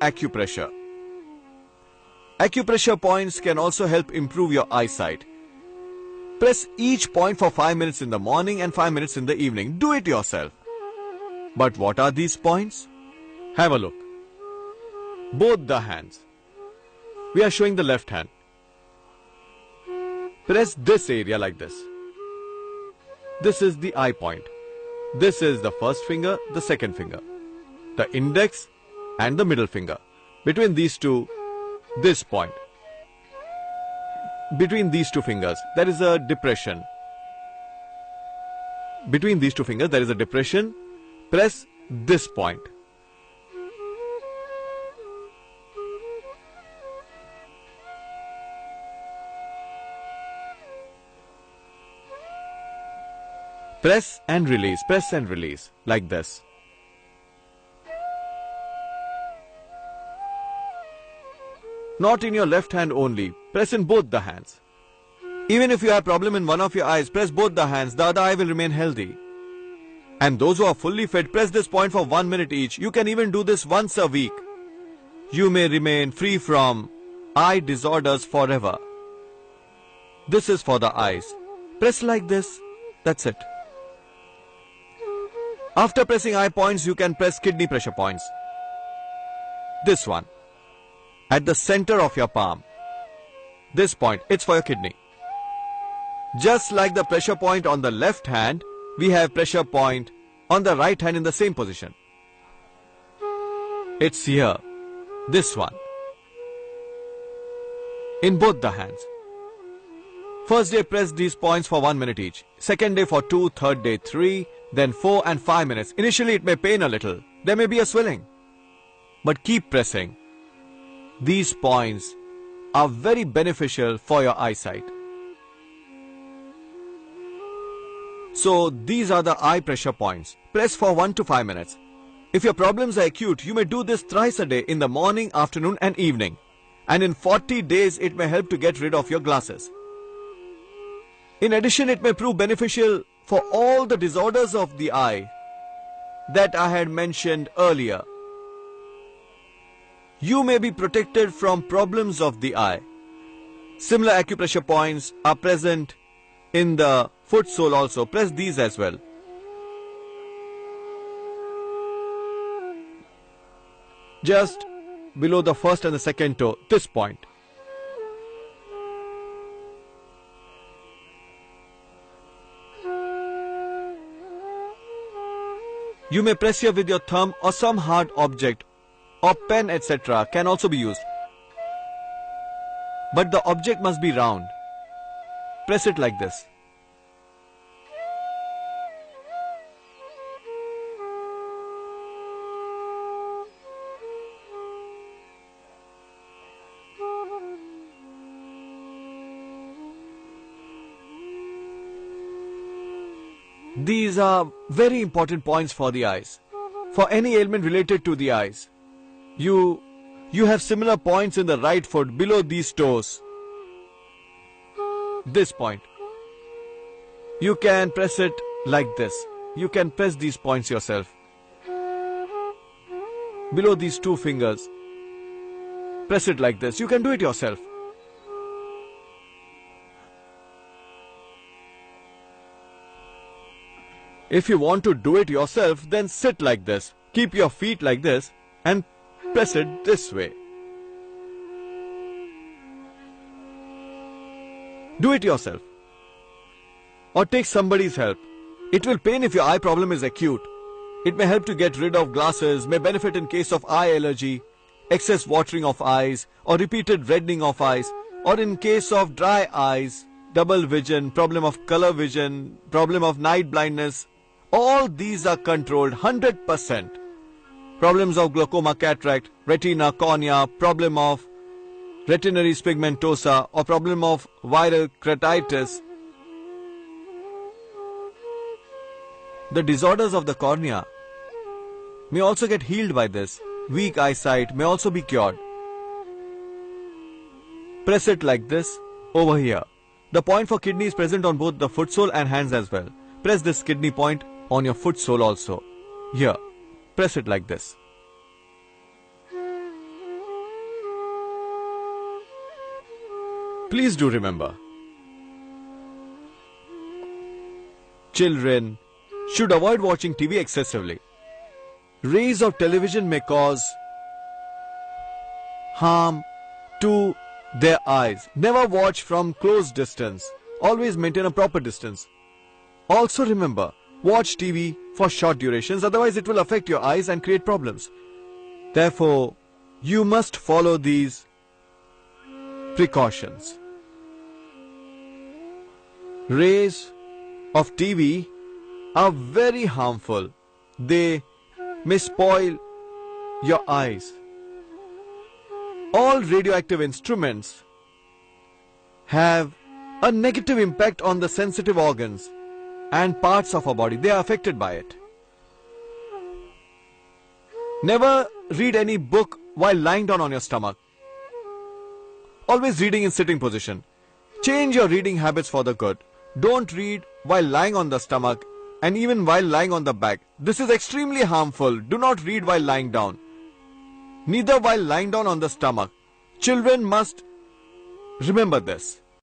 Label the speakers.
Speaker 1: acupressure. Acupressure points can also help improve your eyesight. Press each point for 5 minutes in the morning and 5 minutes in the evening. Do it yourself. But what are these points? Have a look. Both the hands. We are showing the left hand. Press this area like this. This is the eye point. This is the first finger, the second finger, the index and the middle finger. Between these two, this point. Between these two fingers, there is a depression. Between these two fingers, there is a depression. Press this point. Press and release, like this. Not in your left hand only, press in both the hands. Even if you have problem in one of your eyes, press both the hands, the other eye will remain healthy. And those who are fully fit, press this point for 1 minute each. You can even do this once a week. You may remain free from eye disorders forever. This is for the eyes. Press like this, that's it. After pressing eye points, you can press kidney pressure points. This one. At the center of your palm. This point, it's for your kidney. Just like the pressure point on the left hand, we have pressure point on the right hand in the same position. It's here. This one. In both the hands. First day press these points for 1 minute each. Second day for 2, third day 3, then 4 and 5 minutes. Initially it may pain a little. There may be a swelling. But keep pressing. These points are very beneficial for your eyesight. So these are the eye pressure points. Press for 1 to 5 minutes. If your problems are acute, you may do this thrice a day in the morning, afternoon and evening. And in 40 days it may help to get rid of your glasses. In addition, it may prove beneficial for all the disorders of the eye that I had mentioned earlier. You may be protected from problems of the eye. Similar acupressure points are present in the foot sole also. Press these as well. Just below the first and the second toe, this point. You may press here with your thumb or some hard object or pen, etc. can also be used. But the object must be round. Press it like this. These are very important points for the eyes. For any ailment related to the eyes, you have similar points in the right foot below these toes. This point. You can press it like this. You can press these points yourself. Below these two fingers. Press it like this. You can do it yourself. If you want to do it yourself, then sit like this. Keep your feet like this and press it this way. Do it yourself. Or take somebody's help. It will pain if your eye problem is acute. It may help to get rid of glasses, may benefit in case of eye allergy, excess watering of eyes, or repeated reddening of eyes, or in case of dry eyes, double vision, problem of color vision, problem of night blindness. All these are controlled 100%. Problems of glaucoma, cataract, retina, cornea, problem of retinitis pigmentosa, or problem of viral keratitis. The disorders of the cornea may also get healed by this. Weak eyesight may also be cured. Press it like this over here. The point for kidney is present on both the foot sole and hands as well. Press this kidney point on your foot sole also. Here, press it like this. Please do remember. Children should avoid watching TV excessively. Rays of television may cause harm to their eyes. Never watch from close distance. Always maintain a proper distance. Also remember, watch TV for short durations, otherwise it will affect your eyes and create problems. Therefore, you must follow these precautions. Rays of TV are very harmful. They may spoil your eyes. All radioactive instruments have a negative impact on the sensitive organs and parts of our body. They are affected by it. Never read any book while lying down on your stomach. Always reading in sitting position. Change your reading habits for the good. Don't read while lying on the stomach and even while lying on the back. This is extremely harmful. Do not read while lying down. Neither while lying down on the stomach. Children must remember this.